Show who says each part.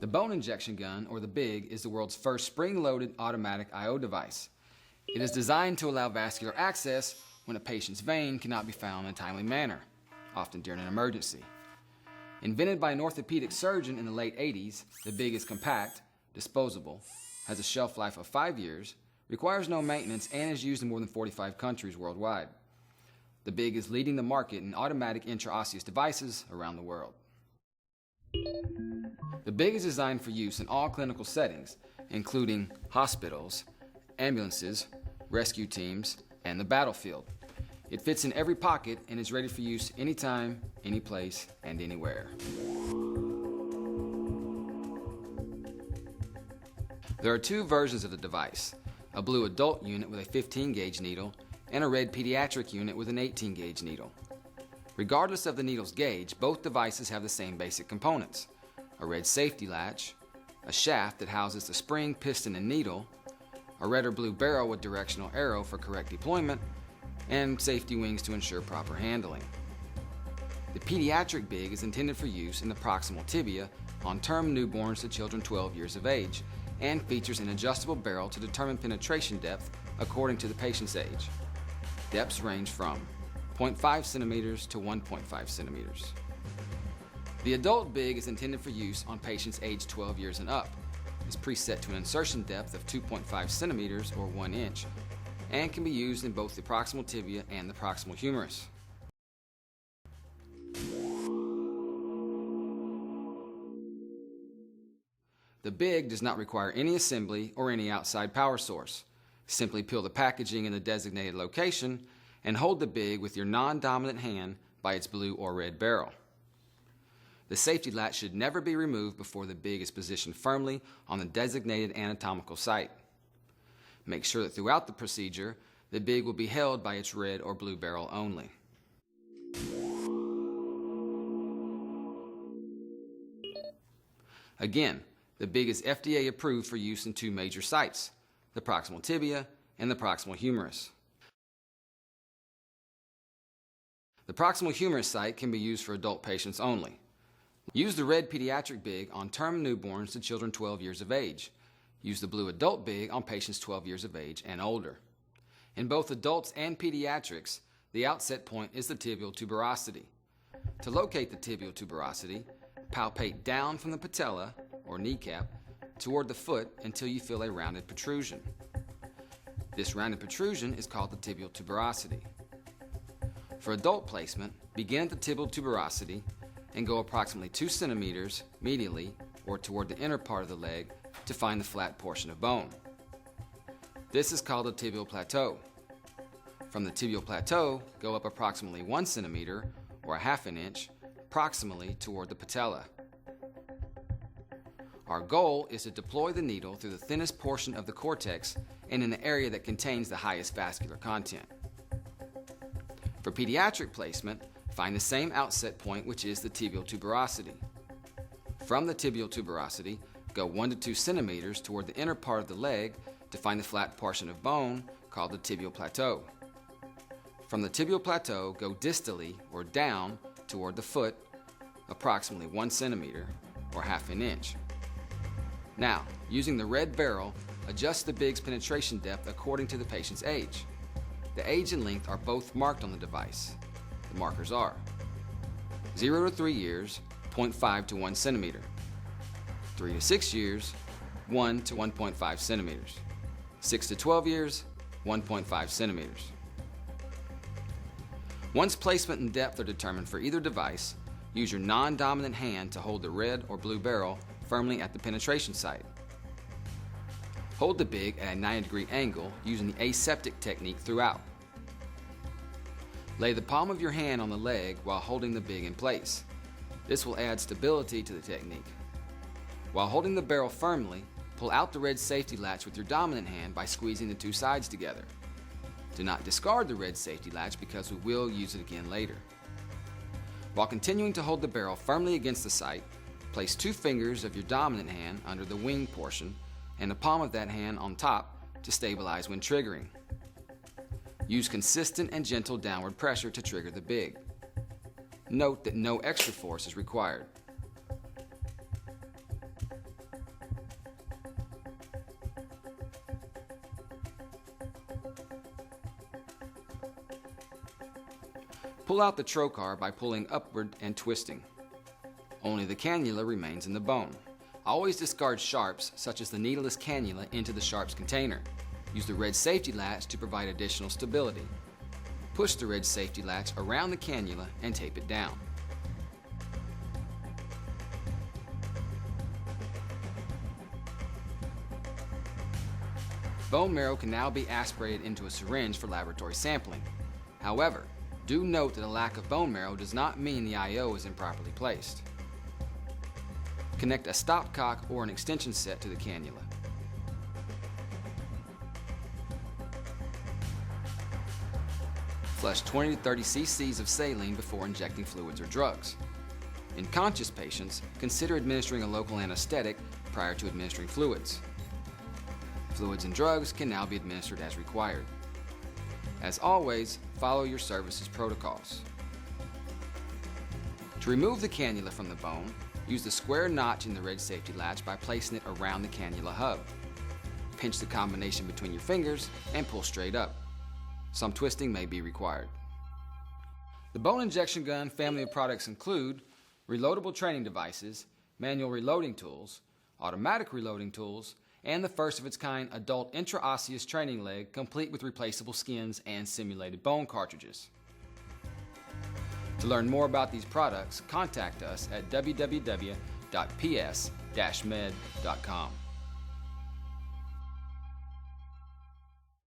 Speaker 1: bone injection gun, or the B.I.G, is the world's first spring-loaded automatic I.O. device. It is designed to allow vascular access when a patient's vein cannot be found in a timely manner, often during an emergency. Invented by an orthopedic surgeon in the late 80s, the B.I.G is compact, disposable, has a shelf life of 5 years, requires no maintenance, and is used in more than 45 countries worldwide. The B.I.G is leading the market in automatic intraosseous devices around the world. The B.I.G is designed for use in all clinical settings, including hospitals, ambulances, rescue teams, and the battlefield. It fits in every pocket and is ready for use anytime, any place, and anywhere. There are two versions of the device, a blue adult unit with a 15-gauge needle and a red pediatric unit with an 18-gauge needle. Regardless of the needle's gauge, both devices have the same basic components: a red safety latch, a shaft that houses the spring, piston, and needle, a red or blue barrel with directional arrow for correct deployment, and safety wings to ensure proper handling. The pediatric B.I.G is intended for use in the proximal tibia on term newborns to children 12 years of age and features an adjustable barrel to determine penetration depth according to the patient's age. Depths range from 0.5 centimeters to 1.5 centimeters. The adult B.I.G is intended for use on patients aged 12 years and up. It's preset to an insertion depth of 2.5 centimeters or 1 inch and can be used in both the proximal tibia and the proximal humerus. The B.I.G does not require any assembly or any outside power source. Simply peel the packaging in the designated location and hold the B.I.G with your non-dominant hand by its blue or red barrel. The safety latch should never be removed before the B.I.G is positioned firmly on the designated anatomical site. Make sure that throughout the procedure, the B.I.G will be held by its red or blue barrel only. Again, the B.I.G is FDA approved for use in two major sites, the proximal tibia and the proximal humerus. The proximal humerus site can be used for adult patients only. Use the red pediatric B.I.G on term newborns to children 12 years of age. Use the blue adult B.I.G on patients 12 years of age and older. In both adults and pediatrics, the outset point is the tibial tuberosity. To locate the tibial tuberosity, palpate down from the patella, or kneecap, toward the foot until you feel a rounded protrusion. This rounded protrusion is called the tibial tuberosity. For adult placement, begin at the tibial tuberosity and go approximately 2 centimeters medially or toward the inner part of the leg to find the flat portion of bone. This is called the tibial plateau. From the tibial plateau, go up approximately 1 centimeter or a half an inch proximally toward the patella. Our goal is to deploy the needle through the thinnest portion of the cortex and in the area that contains the highest vascular content. For pediatric placement, find the same outset point, which is the tibial tuberosity. From the tibial tuberosity, go 1 to 2 centimeters toward the inner part of the leg to find the flat portion of bone called the tibial plateau. From the tibial plateau, go distally or down toward the foot, approximately 1 centimeter or half an inch. Now, using the red barrel, adjust the B.I.G.'s penetration depth according to the patient's age. The age and length are both marked on the device. The markers are 0 to 3 years, 0.5 to 1 centimeter. 3 to 6 years, 1 to 1.5 centimeters. 6 to 12 years, 1.5 centimeters. Once placement and depth are determined for either device, use your non-dominant hand to hold the red or blue barrel firmly at the penetration site. Hold the B.I.G at a 90-degree angle using the aseptic technique throughout. Lay the palm of your hand on the leg while holding the B.I.G in place. This will add stability to the technique. While holding the barrel firmly, pull out the red safety latch with your dominant hand by squeezing the two sides together. Do not discard the red safety latch because we will use it again later. While continuing to hold the barrel firmly against the site, place 2 fingers of your dominant hand under the wing portion and the palm of that hand on top to stabilize when triggering. Use consistent and gentle downward pressure to trigger the B.I.G. Note that no extra force is required. Pull out the trocar by pulling upward and twisting. Only the cannula remains in the bone. Always discard sharps, such as the needleless cannula, into the sharps container. Use the red safety latch to provide additional stability. Push the red safety latch around the cannula and tape it down. Bone marrow can now be aspirated into a syringe for laboratory sampling. However, do note that a lack of bone marrow does not mean the I/O is improperly placed. Connect a stopcock or an extension set to the cannula. Flush 20 to 30 cc's of saline before injecting fluids or drugs. In conscious patients, consider administering a local anesthetic prior to administering fluids. Fluids and drugs can now be administered as required. As always, follow your service's protocols. To remove the cannula from the bone, use the square notch in the red safety latch by placing it around the cannula hub. Pinch the combination between your fingers and pull straight up. Some twisting may be required. The bone injection gun family of products include reloadable training devices, manual reloading tools, automatic reloading tools, and the first of its kind adult intraosseous training leg, complete with replaceable skins and simulated bone cartridges. To learn more about these products, contact us at www.ps-med.com.